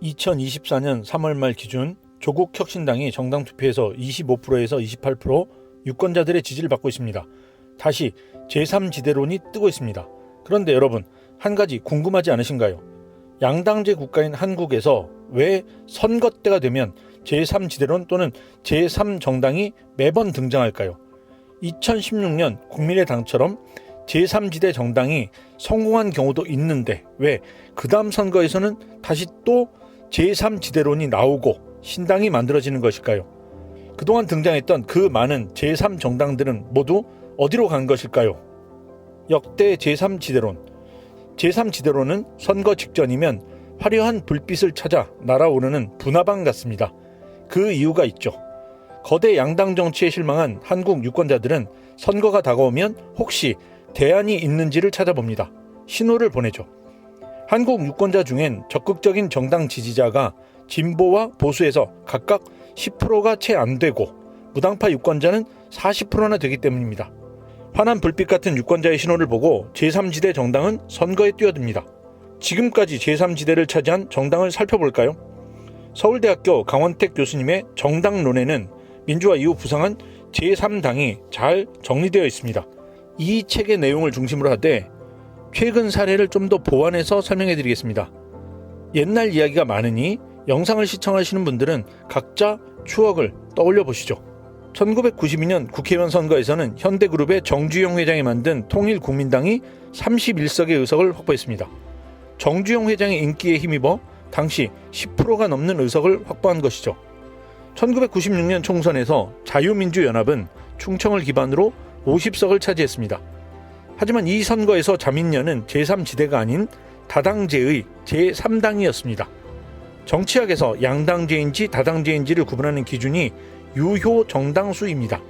2024년 3월 말 기준 조국 혁신당이 정당 투표에서 25%에서 28% 유권자들의 지지를 받고 있습니다. 다시 제3지대론이 뜨고 있습니다. 그런데 여러분, 한 가지 궁금하지 않으신가요? 양당제 국가인 한국에서 왜 선거 때가 되면 제3지대론 또는 제3정당이 매번 등장할까요? 2016년 국민의당처럼 제3지대 정당이 성공한 경우도 있는데 왜 그 다음 선거에서는 다시 또 제3지대론이 나오고 신당이 만들어지는 것일까요? 그동안 등장했던 그 많은 제3정당들은 모두 어디로 간 것일까요? 역대 제3지대론. 제3지대론은 선거 직전이면 화려한 불빛을 찾아 날아오르는 분화방 같습니다. 그 이유가 있죠. 거대 양당 정치에 실망한 한국 유권자들은 선거가 다가오면 혹시 대안이 있는지를 찾아봅니다. 신호를 보내죠. 한국 유권자 중엔 적극적인 정당 지지자가 진보와 보수에서 각각 10%가 채 안 되고 무당파 유권자는 40%나 되기 때문입니다. 환한 불빛 같은 유권자의 신호를 보고 제3지대 정당은 선거에 뛰어듭니다. 지금까지 제3지대를 차지한 정당을 살펴볼까요? 서울대학교 강원택 교수님의 정당론에는 민주화 이후 부상한 제3당이 잘 정리되어 있습니다. 이 책의 내용을 중심으로 하되 최근 사례를 좀 더 보완해서 설명해 드리겠습니다. 옛날 이야기가 많으니 영상을 시청하시는 분들은 각자 추억을 떠올려 보시죠. 1992년 국회의원 선거에서는 현대그룹의 정주영 회장이 만든 통일국민당이 31석의 의석을 확보했습니다. 정주영 회장의 인기에 힘입어 당시 10%가 넘는 의석을 확보한 것이죠. 1996년 총선에서 자유민주연합은 충청을 기반으로 50석을 차지했습니다. 하지만 이 선거에서 자민련은 제3지대가 아닌 다당제의 제3당이었습니다. 정치학에서 양당제인지 다당제인지를 구분하는 기준이 유효 정당수입니다.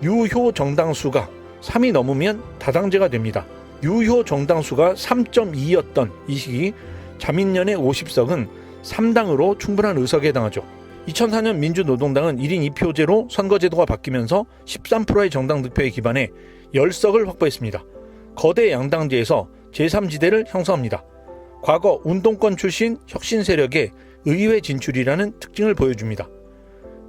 유효 정당수가 3이 넘으면 다당제가 됩니다. 유효 정당수가 3.2였던 이 시기 자민련의 50석은 3당으로 충분한 의석에 해당하죠. 2004년 민주노동당은 1인 2표제로 선거제도가 바뀌면서 13%의 정당 득표에 기반해 10석을 확보했습니다. 거대 양당제에서 제3지대를 형성합니다. 과거 운동권 출신 혁신 세력의 의회 진출이라는 특징을 보여줍니다.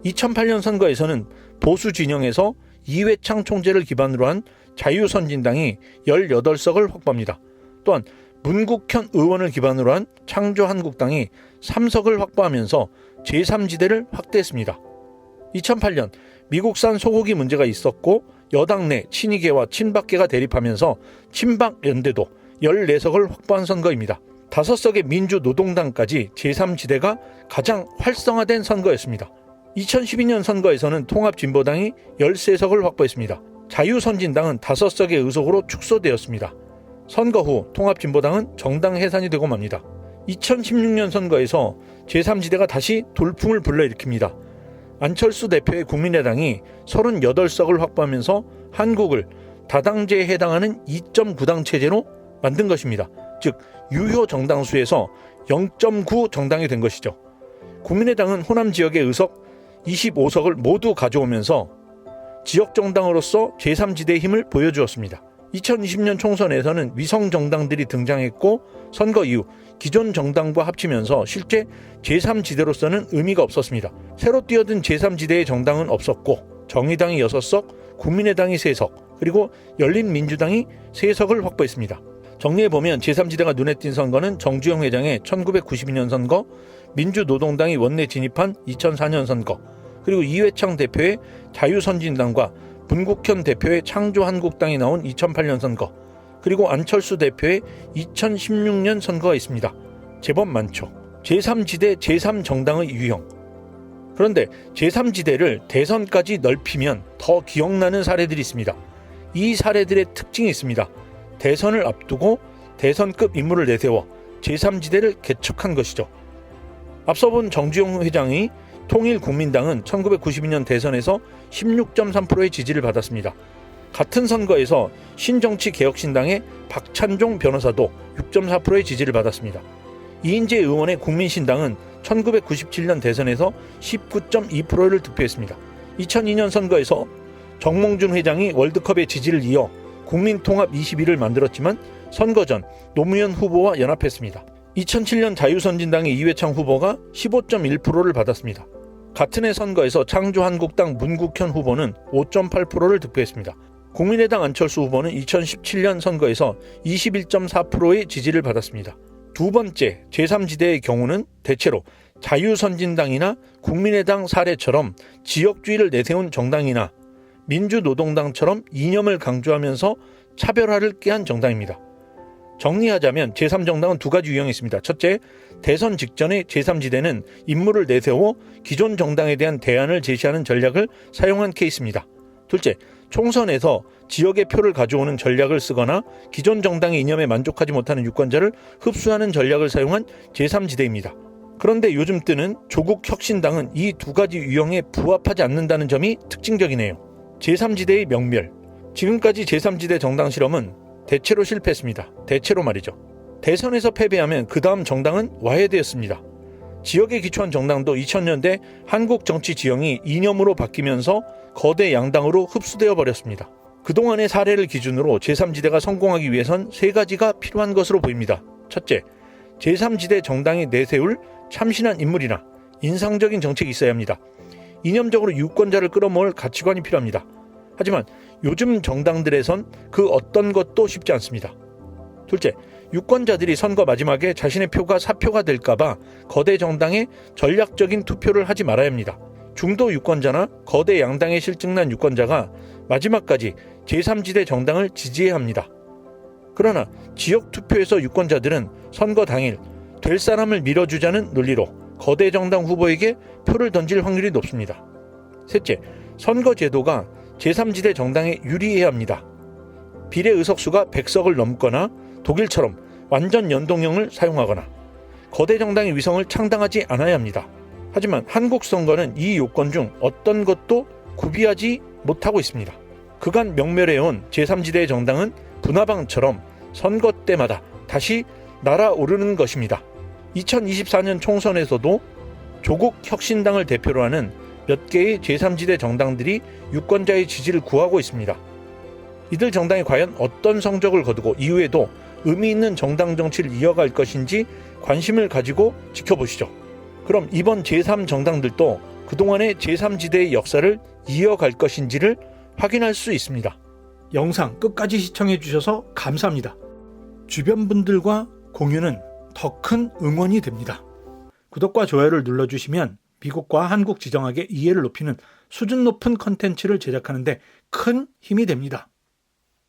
2008년 선거에서는 보수 진영에서 이회창 총재를 기반으로 한 자유선진당이 18석을 확보합니다. 또한 문국현 의원을 기반으로 한 창조한국당이 3석을 확보하면서 제3지대를 확대했습니다. 2008년 미국산 소고기 문제가 있었고 여당 내 친이계와 친박계가 대립하면서 친박연대도 14석을 확보한 선거입니다. 5석의 민주노동당까지 제3지대가 가장 활성화된 선거였습니다. 2012년 선거에서는 통합진보당이 13석을 확보했습니다. 자유선진당은 5석의 의석으로 축소되었습니다. 선거 후 통합진보당은 정당 해산이 되고 맙니다. 2016년 선거에서 제3지대가 다시 돌풍을 불러일으킵니다. 안철수 대표의 국민의당이 38석을 확보하면서 한국을 다당제에 해당하는 2.9당 체제로 만든 것입니다. 즉 유효 정당수에서 0.9 정당이 된 것이죠. 국민의당은 호남 지역의 의석 25석을 모두 가져오면서 지역정당으로서 제3지대의 힘을 보여주었습니다. 2020년 총선에서는 위성정당들이 등장했고 선거 이후 기존 정당과 합치면서 실제 제3지대로서는 의미가 없었습니다. 새로 뛰어든 제3지대의 정당은 없었고 정의당이 6석, 국민의당이 3석, 그리고 열린민주당이 3석을 확보했습니다. 정리해보면 제3지대가 눈에 띈 선거는 정주영 회장의 1992년 선거, 민주노동당이 원내 진입한 2004년 선거, 그리고 이회창 대표의 자유선진당과 문국현 대표의 창조한국당이 나온 2008년 선거, 그리고 안철수 대표의 2016년 선거가 있습니다. 제법 많죠. 제3지대 제3정당의 유형. 그런데 제3지대를 대선까지 넓히면 더 기억나는 사례들이 있습니다. 이 사례들의 특징이 있습니다. 대선을 앞두고 대선급 인물을 내세워 제3지대를 개척한 것이죠. 앞서 본 정주영 회장의 통일국민당은 1992년 대선에서 16.3%의 지지를 받았습니다. 같은 선거에서 신정치개혁신당의 박찬종 변호사도 6.4%의 지지를 받았습니다. 이인재 의원의 국민신당은 1997년 대선에서 19.2%를 득표했습니다. 2002년 선거에서 정몽준 회장이 월드컵의 지지를 이어 국민통합 21을 만들었지만 선거 전 노무현 후보와 연합했습니다. 2007년 자유선진당의 이회창 후보가 15.1%를 받았습니다. 같은 해 선거에서 창조한국당 문국현 후보는 5.8%를 득표했습니다. 국민의당 안철수 후보는 2017년 선거에서 21.4%의 지지를 받았습니다. 두 번째 제3지대의 경우는 대체로 자유선진당이나 국민의당 사례처럼 지역주의를 내세운 정당이나 민주노동당처럼 이념을 강조하면서 차별화를 꾀한 정당입니다. 정리하자면 제3정당은 두 가지 유형이 있습니다. 첫째, 대선 직전에 제3지대는 인물을 내세워 기존 정당에 대한 대안을 제시하는 전략을 사용한 케이스입니다. 둘째, 총선에서 지역의 표를 가져오는 전략을 쓰거나 기존 정당의 이념에 만족하지 못하는 유권자를 흡수하는 전략을 사용한 제3지대입니다. 그런데 요즘 뜨는 조국혁신당은 이 두 가지 유형에 부합하지 않는다는 점이 특징적이네요. 제3지대의 명멸. 지금까지 제3지대 정당 실험은 대체로 실패했습니다. 대체로 말이죠. 대선에서 패배하면 그 다음 정당은 와해되었습니다. 지역에 기초한 정당도 2000년대 한국 정치 지형이 이념으로 바뀌면서 거대 양당으로 흡수되어 버렸습니다. 그동안의 사례를 기준으로 제3지대가 성공하기 위해선 세 가지가 필요한 것으로 보입니다. 첫째, 제3지대 정당이 내세울 참신한 인물이나 인상적인 정책이 있어야 합니다. 이념적으로 유권자를 끌어모을 가치관이 필요합니다. 하지만 요즘 정당들에선 그 어떤 것도 쉽지 않습니다. 둘째, 유권자들이 선거 마지막에 자신의 표가 사표가 될까봐 거대 정당에 전략적인 투표를 하지 말아야 합니다. 중도 유권자나 거대 양당에 실증난 유권자가 마지막까지 제3지대 정당을 지지해야 합니다. 그러나 지역 투표에서 유권자들은 선거 당일 될 사람을 밀어주자는 논리로 거대 정당 후보에게 표를 던질 확률이 높습니다. 셋째, 선거 제도가 제3지대 정당에 유리해야 합니다. 비례 의석수가 100석을 넘거나 독일처럼 완전 연동형을 사용하거나 거대 정당의 위성을 창당하지 않아야 합니다. 하지만 한국 선거는 이 요건 중 어떤 것도 구비하지 못하고 있습니다. 그간 명멸해온 제3지대의 정당은 분화방처럼 선거 때마다 다시 날아오르는 것입니다. 2024년 총선에서도 조국혁신당을 대표로 하는 몇 개의 제3지대 정당들이 유권자의 지지를 구하고 있습니다. 이들 정당이 과연 어떤 성적을 거두고 이후에도 의미 있는 정당 정치를 이어갈 것인지 관심을 가지고 지켜보시죠. 그럼 이번 제3정당들도 그동안의 제3지대의 역사를 이어갈 것인지를 확인할 수 있습니다. 영상 끝까지 시청해 주셔서 감사합니다. 주변 분들과 공유는 더 큰 응원이 됩니다. 구독과 좋아요를 눌러주시면 미국과 한국 지정학의 이해를 높이는 수준 높은 컨텐츠를 제작하는 데 큰 힘이 됩니다.